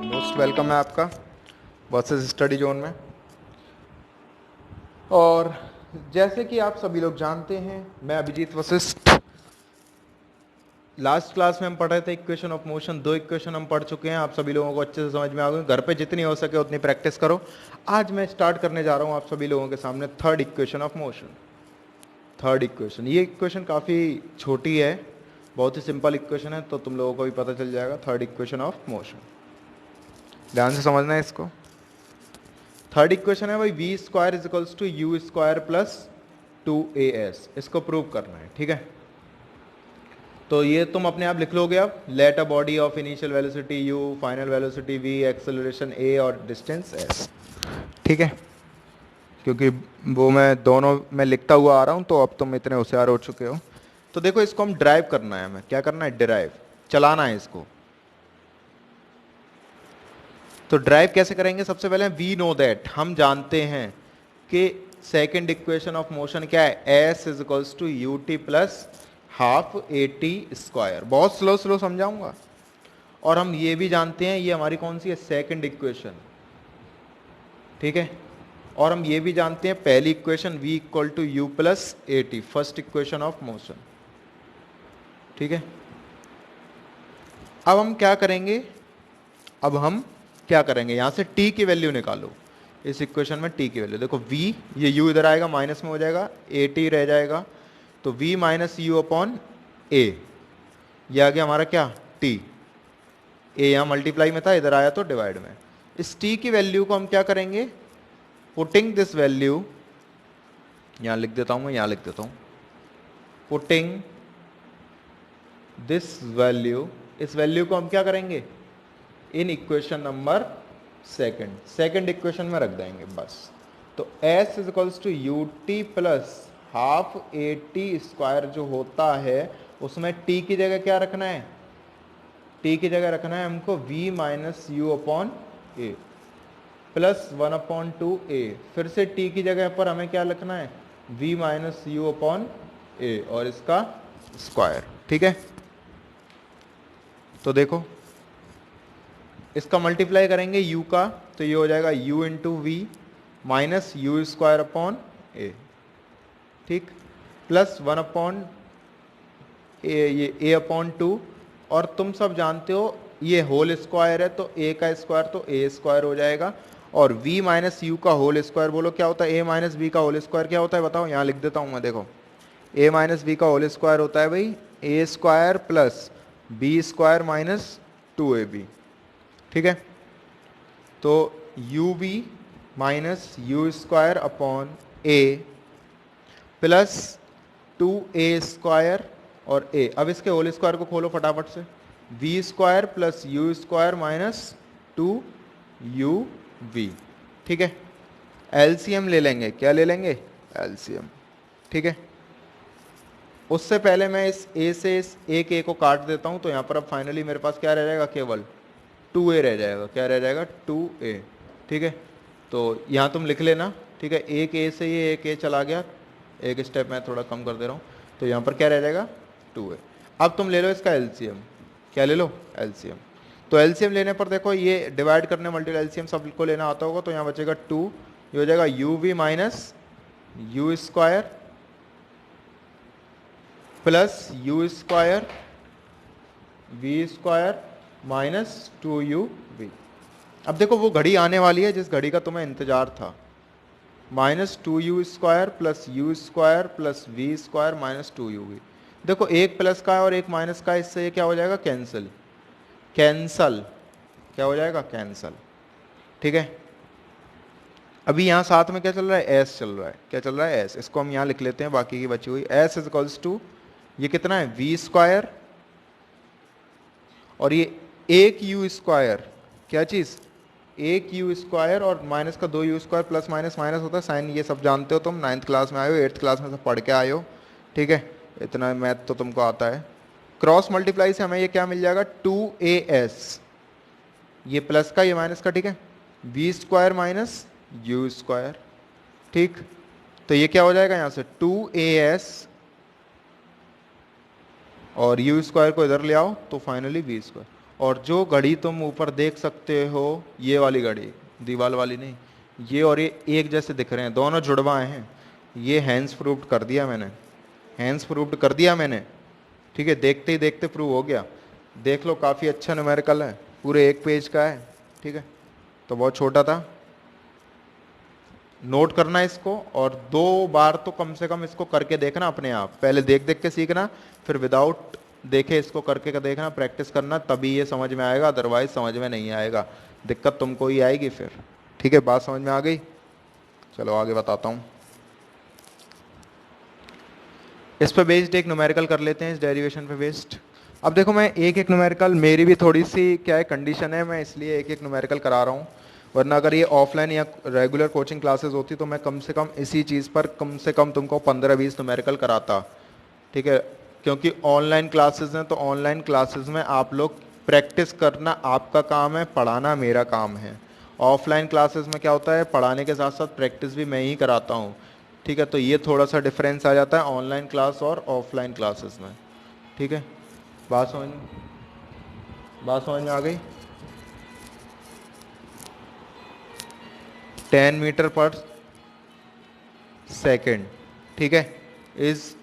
Most welcome है आपका versus study zone में। और जैसे कि आप सभी लोग जानते हैं, मैं अभिजीत वशिष्ठ। लास्ट क्लास में हम पढ़ रहे थे इक्वेशन ऑफ मोशन। 2 इक्वेशन हम पढ़ चुके हैं, आप सभी लोगों को अच्छे से समझ में आ गए। घर पे जितनी हो सके उतनी प्रैक्टिस करो। आज मैं स्टार्ट करने जा रहा हूं आप सभी लोगों के सामने third equation of motion. Third equation, ये इक्वेशन काफ़ी छोटी है, बहुत ही सिंपल इक्वेशन है, तो तुम लोगों को भी पता चल जाएगा। थर्ड इक्वेशन ऑफ मोशन, ध्यान से समझना है इसको। थर्ड इक्वेशन है भाई, v square is equals to u square plus 2as। इसको प्रूव करना है, ठीक है। तो ये तुम अपने आप लिख लोगे। अब let a body of initial velocity u, final velocity v, acceleration a और डिस्टेंस s, ठीक है। क्योंकि वो मैं दोनों में लिखता हुआ आ रहा हूँ, तो अब तुम इतने होशियार हो चुके हो। तो देखो, इसको हम ड्राइव करना है, हमें क्या करना है, ड्राइव, चलाना है इसको। तो ड्राइव कैसे करेंगे? सबसे पहले वी नो दैट, हम जानते हैं कि सेकेंड इक्वेशन ऑफ मोशन क्या है, s is equals to u t plus half a t square. बहुत स्लो स्लो समझाऊंगा। और हम ये भी जानते हैं, ये हमारी कौन सी है, सेकेंड इक्वेशन, ठीक है। और हम ये भी जानते हैं पहली equation v equal to u plus a t, first equation of motion, ठीक है। अब हम क्या करेंगे, अब हम क्या करेंगे, यहां से t की वैल्यू निकालो। इस इक्वेशन में t की वैल्यू देखो, v, ये u इधर आएगा, माइनस में हो जाएगा, ए टी रह जाएगा, तो v माइनस यू अपॉन ए, ये आ गया हमारा क्या, t। a यहाँ मल्टीप्लाई में था, इधर आया तो डिवाइड में। इस t की वैल्यू को हम क्या करेंगे, पुटिंग दिस वैल्यू, यहां लिख देता हूं मैं, यहां लिख देता हूं, पुटिंग दिस वैल्यू, इस वैल्यू को हम क्या करेंगे, इन इक्वेशन नंबर सेकेंड इक्वेशन में रख देंगे बस। तो s is equals to u t plus half a t square जो होता है, उसमें t की जगह क्या रखना है, t की जगह रखना है हमको v minus you upon a plus 1 upon 2a। फिर से t की जगह पर हमें क्या लिखना है, v माइनस यू अपॉन ए और इसका स्क्वायर, ठीक है। तो देखो, इसका मल्टीप्लाई करेंगे u का, तो ये हो जाएगा u into v minus u square upon a, ठीक, प्लस 1 अपॉन ए, ये a अपॉन 2। और तुम सब जानते हो ये होल स्क्वायर है, तो a का स्क्वायर तो a स्क्वायर हो जाएगा। और v माइनस यू का होल स्क्वायर बोलो क्या होता है, a माइनस बी का होल स्क्वायर क्या होता है बताओ, यहाँ लिख देता हूँ मैं, देखो a माइनस बी का होल स्क्वायर होता है भाई a square plus b square minus 2ab, ठीक है। तो u b minus u square upon a plus 2a square और a। अब इसके होल स्क्वायर को खोलो फटाफट से, v square plus u square minus 2uv, ठीक है। एलसीएम ले लेंगे, क्या ले लेंगे, एलसीएम, ठीक है। उससे पहले मैं इस a से इस एक a को काट देता हूं, तो यहां पर अब फाइनली मेरे पास क्या रह जाएगा, केवल 2a रह जाएगा, क्या रह जाएगा, 2a, ठीक है। तो यहाँ तुम लिख लेना, ठीक है। एक a से ये एक a चला गया, एक स्टेप मैं थोड़ा कम कर दे रहा हूँ, तो यहाँ पर क्या रह जाएगा, 2a। अब तुम ले लो इसका एलसीएम, क्या ले लो, एलसीएम। तो एलसीएम लेने पर देखो, ये डिवाइड करने मल्टीपल एलसीएम सबको लेना आता होगा, तो यहाँ बचेगा 2, ये हो जाएगा u v minus u square plus u square v square minus 2uv। अब देखो, वो घड़ी आने वाली है जिस घड़ी का तुम्हें इंतजार था, minus 2u square plus u square plus v square minus 2uv। देखो, एक प्लस का है और एक माइनस का है, इससे ये क्या हो जाएगा, कैंसिल, कैंसल, क्या हो जाएगा, कैंसल, ठीक है। अभी यहाँ साथ में क्या चल रहा है, एस चल रहा है, क्या चल रहा है, एस। इसको हम यहाँ लिख लेते हैं, बाकी की बची हुई एस इज इक्वल्स टू, ये कितना है, वी स्क्वायर, और ये एक यू स्क्वायर, क्या चीज़, एक यू स्क्वायर और माइनस का 2u square, plus minus minus होता है साइन, ये सब जानते हो तुम, 9th क्लास में आए हो, 8th क्लास में सब पढ़ के आए हो, ठीक है। इतना मैथ तो तुमको आता है। क्रॉस मल्टीप्लाई से हमें ये क्या मिल जाएगा, 2as, ये प्लस का ये माइनस का, ठीक है, v square minus u square, ठीक। तो ये क्या हो जाएगा यहाँ से, 2as और यू स्क्वायर को इधर ले आओ, तो फाइनली वी स्क्वायर। और जो घड़ी तुम ऊपर देख सकते हो, ये वाली घड़ी, दीवार वाली नहीं, ये और ये एक जैसे दिख रहे हैं, दोनों जुड़वाए हैं। ये हैंड्स प्रूव्ड कर दिया मैंने, हैंड्स प्रूव्ड कर दिया मैंने। ठीक है, देखते ही देखते प्रूव हो गया। देख लो, काफ़ी अच्छा न्यूमेरिकल है, पूरे एक पेज का है। ठीक है, तो बहुत छोटा था। नोट करना इसको, और 2 बार तो कम से कम इसको करके देखना अपने आप। पहले देख देख के सीखना, फिर विदाउट देखे इसको करके का देखना, प्रैक्टिस करना, तभी ये समझ में आएगा, अदरवाइज समझ में नहीं आएगा। दिक्कत तुमको ही आएगी फिर। ठीक है, बात समझ में आ गई? चलो आगे बताता हूँ। इस पे बेस्ड एक न्यूमेरिकल कर लेते हैं, इस डेरिवेशन पे बेस्ड। अब देखो, मैं एक एक न्यूमेरिकल, मेरी भी थोड़ी सी क्या है कंडीशन है, मैं इसलिए एक एक न्यूमेरिकल करा रहा हूँ। वरना अगर ये ऑफलाइन या रेगुलर कोचिंग क्लासेस होती तो मैं कम से कम इसी चीज़ पर कम से कम तुमको 15-20 न्यूमेरिकल कराता। ठीक है, क्योंकि ऑनलाइन क्लासेस हैं, तो ऑनलाइन क्लासेस में आप लोग प्रैक्टिस करना आपका काम है, पढ़ाना मेरा काम है। ऑफलाइन क्लासेस में क्या होता है, पढ़ाने के साथ साथ प्रैक्टिस भी मैं ही कराता हूँ। ठीक है, तो ये थोड़ा सा डिफरेंस आ जाता है ऑनलाइन क्लास और ऑफलाइन क्लासेस में। ठीक है, बात समझ में आ गई? 10 मीटर पर सेकेंड, ठीक है, इज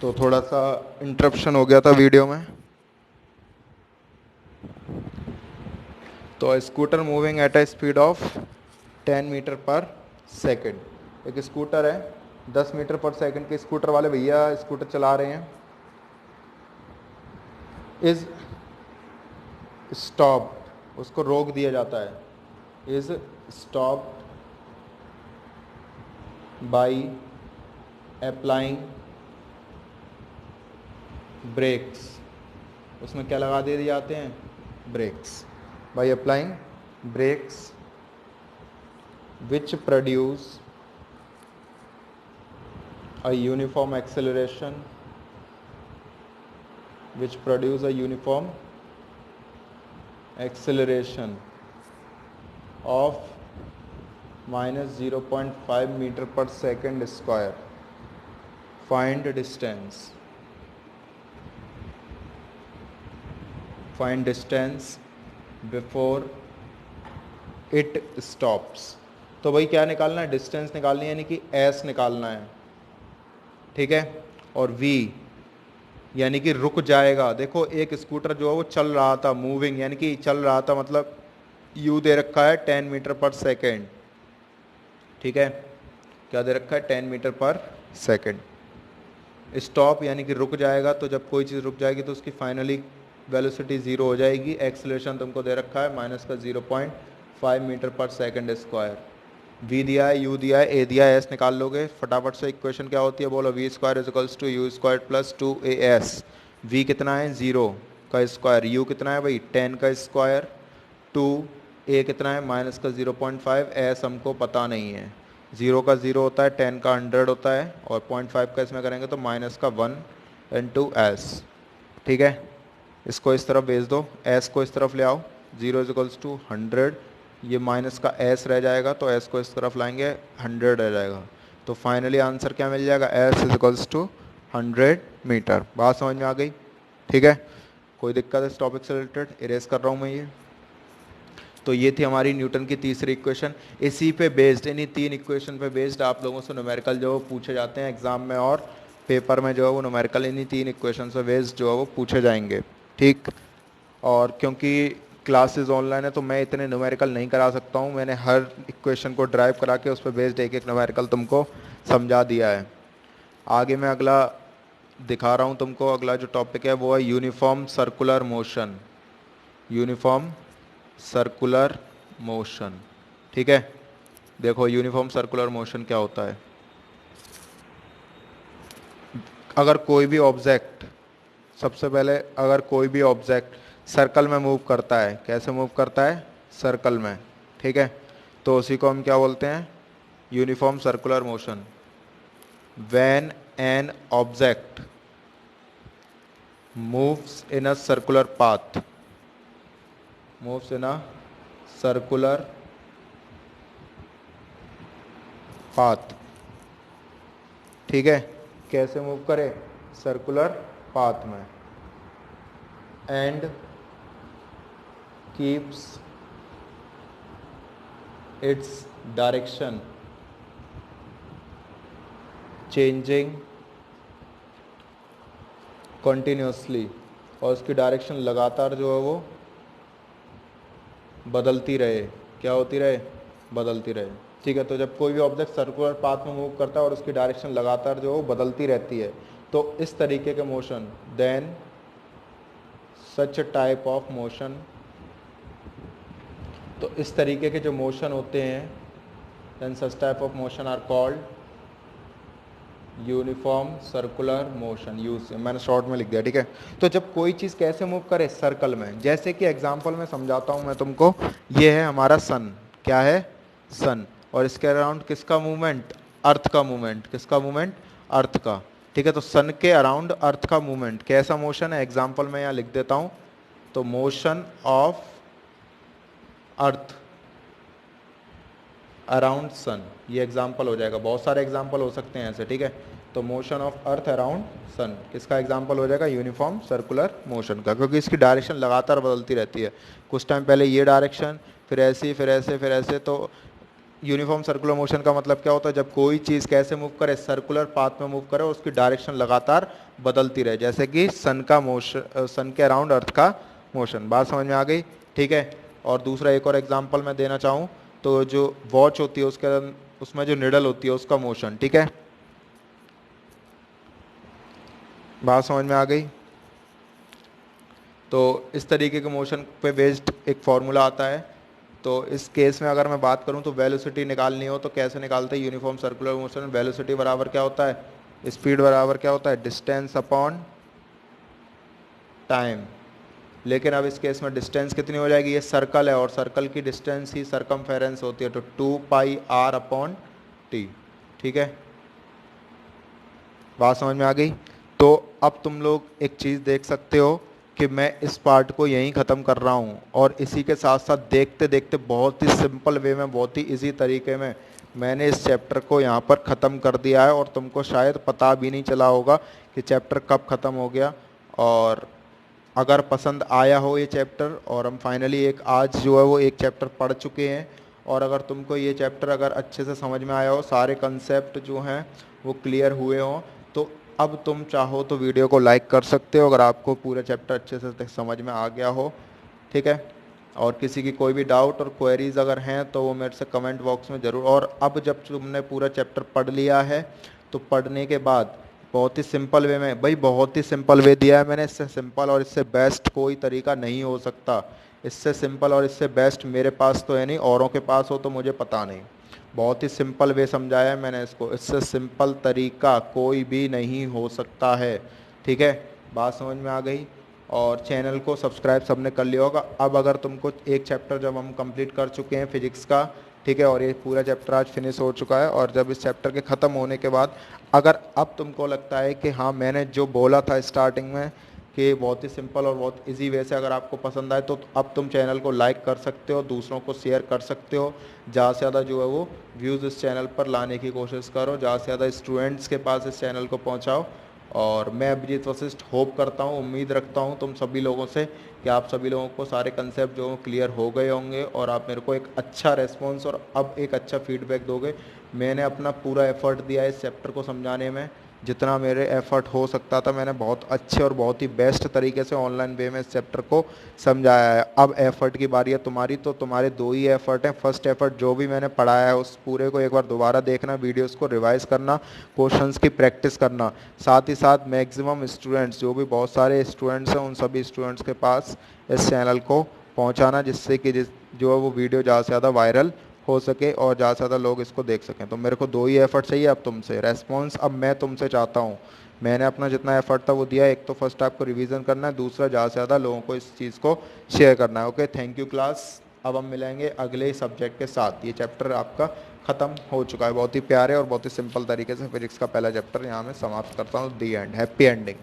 तो थोड़ा सा इंटरप्शन हो गया था वीडियो में। तो scooter moving at a speed of 10 metre per second. एक स्कूटर है, 10 मीटर पर सेकेंड के स्कूटर वाले भैया स्कूटर चला रहे हैं। इज स्टॉप, उसको रोक दिया जाता है। Is stop by applying brakes, उसमें क्या लगा दिए जाते हैं, brakes. By applying brakes which produce a uniform acceleration, which produce a uniform acceleration of minus 0.5 meter per second square. Find distance. Find distance before it stops. तो भाई क्या निकालना है, डिस्टेंस निकालनी है, यानी कि एस निकालना है। ठीक है, और वी यानी कि रुक जाएगा। देखो, एक स्कूटर जो है वो चल रहा था, मूविंग यानी कि चल रहा था, मतलब यू दे रखा है 10 मीटर पर सेकेंड। ठीक है, क्या दे रखा है, 10 मीटर पर सेकेंड। स्टॉप यानी कि रुक जाएगा, तो जब कोई चीज़ रुक जाएगी तो उसकी फाइनली वेलोसिटी 0 हो जाएगी। एक्सेलरेशन तुमको दे रखा है माइनस का 0.5 metre per second square. We दिया है, यू दिया है, ए दिया है, एस निकाल लोगे फटाफट से। इक्वेशन क्या होती है, बोलो, v square is equals to u square plus 2as। वी कितना है, 0 का स्क्वायर, यू कितना है भाई 10 का स्क्वायर, 2 ए कितना है माइनस का 0.5, एस हमको पता नहीं है। 0 का 0 होता है, 10 का 100 होता है, और 0.5 का इसमें करेंगे तो माइनस का 1 इंटू एस। ठीक है, इसको इस तरफ भेज दो, एस को इस तरफ ले आओ, 0 इज इक्वल्स टू 100, ये माइनस का एस रह जाएगा, तो एस को इस तरफ लाएंगे, 100 रह जाएगा। तो फाइनली आंसर क्या मिल जाएगा, s is equals to 100 metre. बात समझ में आ गई? ठीक है, कोई दिक्कत है इस टॉपिक से रिलेटेड? इरेज कर रहा हूँ मैं ये। तो ये थी हमारी न्यूटन की तीसरी इक्वेशन। इसी पे बेस्ड, इन्हीं 3 इक्वेशन पे बेस्ड आप लोगों से न्यूमेरिकल जो पूछे जाते हैं एग्जाम में, और पेपर में जो है वो न्यूमेरिकल इन्हीं 3 इक्वेशन से बेस्ड जो है वो पूछे जाएंगे। ठीक, और क्योंकि क्लासेस ऑनलाइन है तो मैं इतने न्यूमेरिकल नहीं करा सकता हूँ। मैंने हर इक्वेशन को ड्राइव करा के उस पर बेस्ड एक एक न्यूमेरिकल तुमको समझा दिया है। आगे मैं अगला दिखा रहा हूँ तुमको। अगला जो टॉपिक है वो है uniform circular motion. Uniform circular motion, ठीक है। देखो, यूनिफॉर्म सर्कुलर मोशन क्या होता है। अगर कोई भी ऑब्जेक्ट, सबसे पहले अगर कोई भी ऑब्जेक्ट सर्कल में मूव करता है, कैसे मूव करता है, सर्कल में, ठीक है, तो उसी को हम क्या बोलते हैं, uniform circular motion. When an object moves in a circular path, moves in a circular path, ठीक है, कैसे मूव करे, सर्कुलर पाथ में, and keeps its direction changing continuously, और उसकी डायरेक्शन लगातार जो है वो बदलती रहे, क्या होती रहे, बदलती रहे, ठीक है। तो जब कोई भी ऑब्जेक्ट सर्कुलर पाथ में मूव करता है और उसकी डायरेक्शन लगातार जो है वो बदलती रहती है, तो इस तरीके के motion, then such type of motion, तो इस तरीके के जो मोशन होते हैं, then such type of motion are called uniform circular motion. Use मैंने शॉर्ट में लिख दिया, ठीक है। तो जब कोई चीज़ कैसे मूव करे, सर्कल में, जैसे कि एग्जांपल में समझाता हूँ मैं तुमको, ये है हमारा सन, क्या है, सन, और इसके अराउंड किसका मूवमेंट, अर्थ का मूवमेंट, किसका मूवमेंट, अर्थ का, ठीक है। तो सन के अराउंड अर्थ का मूवमेंट कैसा मोशन है, एग्जाम्पल में यहाँ लिख देता हूँ, तो motion of earth around sun, ये एग्जाम्पल हो जाएगा, बहुत सारे एग्जाम्पल हो सकते हैं ऐसे, ठीक है। तो motion of earth around sun किसका एग्जाम्पल हो जाएगा, यूनिफॉर्म सर्कुलर मोशन का, क्योंकि इसकी डायरेक्शन लगातार बदलती रहती है, कुछ टाइम पहले ये डायरेक्शन, फिर ऐसी, फिर ऐसे, फिर ऐसे। तो यूनिफॉर्म सर्कुलर मोशन का मतलब क्या होता है, जब कोई चीज़ कैसे मूव करे, सर्कुलर पाथ में मूव करे और उसकी डायरेक्शन लगातार बदलती रहे, जैसे कि सन का मोशन, सन के अराउंड अर्थ का मोशन। बात समझ में आ गई, ठीक है। और दूसरा एक और एग्जाम्पल मैं देना चाहूँ, तो जो वॉच होती है उसके उसमें जो निडल होती है उसका मोशन, ठीक है। बात समझ में आ गई। तो इस तरीके के मोशन पे बेस्ड एक फॉर्मूला आता है। तो इस केस में अगर मैं बात करूं तो वेलोसिटी निकालनी हो तो कैसे निकालते हैं, यूनिफॉर्म सर्कुलर मोशन में वेलोसिटी बराबर क्या होता है, स्पीड बराबर क्या होता है, डिस्टेंस अपॉन टाइम। लेकिन अब इस केस में डिस्टेंस कितनी हो जाएगी, ये सर्कल है और सर्कल की डिस्टेंस ही सरकमफेरेंस होती है, तो 2πr अपॉन टी, ठीक है। बात समझ में आ गई। तो अब तुम लोग एक चीज़ देख सकते हो कि मैं इस पार्ट को यहीं ख़त्म कर रहा हूँ, और इसी के साथ साथ देखते देखते बहुत ही सिंपल वे में, बहुत ही इजी तरीके में मैंने इस चैप्टर को यहाँ पर ख़त्म कर दिया है, और तुमको शायद पता भी नहीं चला होगा कि चैप्टर कब ख़त्म हो गया। और अगर पसंद आया हो ये चैप्टर, और हम फाइनली एक आज जो है वो एक चैप्टर पढ़ चुके हैं, और अगर तुमको ये चैप्टर अगर अच्छे से समझ में आया हो, सारे कंसेप्ट जो हैं वो क्लियर हुए हों, तो अब तुम चाहो तो वीडियो को लाइक कर सकते हो, अगर आपको पूरा चैप्टर अच्छे से समझ में आ गया हो, ठीक है। और किसी की कोई भी डाउट और क्वेरीज अगर हैं तो वो मेरे से कमेंट बॉक्स में ज़रूर। और अब जब तुमने पूरा चैप्टर पढ़ लिया है, तो पढ़ने के बाद बहुत ही सिंपल वे में, भाई बहुत ही सिंपल वे दिया है मैंने, इससे सिंपल और इससे बेस्ट कोई तरीका नहीं हो सकता। इससे सिंपल और इससे बेस्ट मेरे पास तो है नहीं, औरों के पास हो तो मुझे पता नहीं। बहुत ही सिंपल वे समझाया है मैंने इसको, इससे सिंपल तरीका कोई भी नहीं हो सकता है, ठीक है। बात समझ में आ गई। और चैनल को सब्सक्राइब सबने कर लिया होगा। अब अगर तुमको एक चैप्टर जब हम कंप्लीट कर चुके हैं फिजिक्स का, ठीक है, और ये पूरा चैप्टर आज फिनिश हो चुका है, और जब इस चैप्टर के ख़त्म होने के बाद अगर अब तुमको लगता है कि हाँ मैंने जो बोला था स्टार्टिंग में कि बहुत ही सिंपल और बहुत इजी वे से अगर आपको पसंद आए, तो अब तुम चैनल को लाइक कर सकते हो, दूसरों को शेयर कर सकते हो, ज़्यादा से ज़्यादा जो है वो व्यूज़ इस चैनल पर लाने की कोशिश करो, ज़्यादा से ज़्यादा स्टूडेंट्स के पास इस चैनल को पहुँचाओ। और मैं अभिजीत वशिष्ठ होप करता हूँ, उम्मीद रखता हूँ तुम सभी लोगों से कि आप सभी लोगों को सारे कंसेप्ट जो क्लियर हो गए होंगे, और आप मेरे को एक अच्छा रेस्पॉन्स और अब एक अच्छा फीडबैक दोगे। मैंने अपना पूरा एफर्ट दिया है इस चैप्टर को समझाने में, जितना मेरे एफर्ट हो सकता था मैंने बहुत अच्छे और बहुत ही बेस्ट तरीके से ऑनलाइन वे में इस चैप्टर को समझाया है। अब एफर्ट की बारी है तुम्हारी, तो तुम्हारे दो ही एफर्ट हैं। फर्स्ट एफर्ट जो भी मैंने पढ़ाया है उस पूरे को एक बार दोबारा देखना, वीडियोस को रिवाइज करना, क्वेश्चंस की प्रैक्टिस करना, साथ ही साथ मैक्सिमम स्टूडेंट्स, जो भी बहुत सारे स्टूडेंट्स हैं उन सभी स्टूडेंट्स के पास इस चैनल को पहुँचाना, जिससे कि जो है वो वीडियो ज़्यादा से ज़्यादा वायरल हो सके और ज़्यादा से ज़्यादा लोग इसको देख सकें। तो मेरे को दो ही एफर्ट चाहिए अब तुमसे, रेस्पॉन्स अब मैं तुमसे चाहता हूँ। मैंने अपना जितना एफर्ट था वो दिया, एक तो फर्स्ट आपको रिवीजन करना है, दूसरा ज़्यादा से ज़्यादा लोगों को इस चीज़ को शेयर करना है। Okay, thank you class. अब हम मिलेंगे अगले सब्जेक्ट के साथ। ये चैप्टर आपका ख़त्म हो चुका है, बहुत ही प्यारे और बहुत ही सिंपल तरीके से फिजिक्स का पहला चैप्टर यहाँ मैं समाप्त करता हूँ। दी एंड, हैप्पी एंडिंग।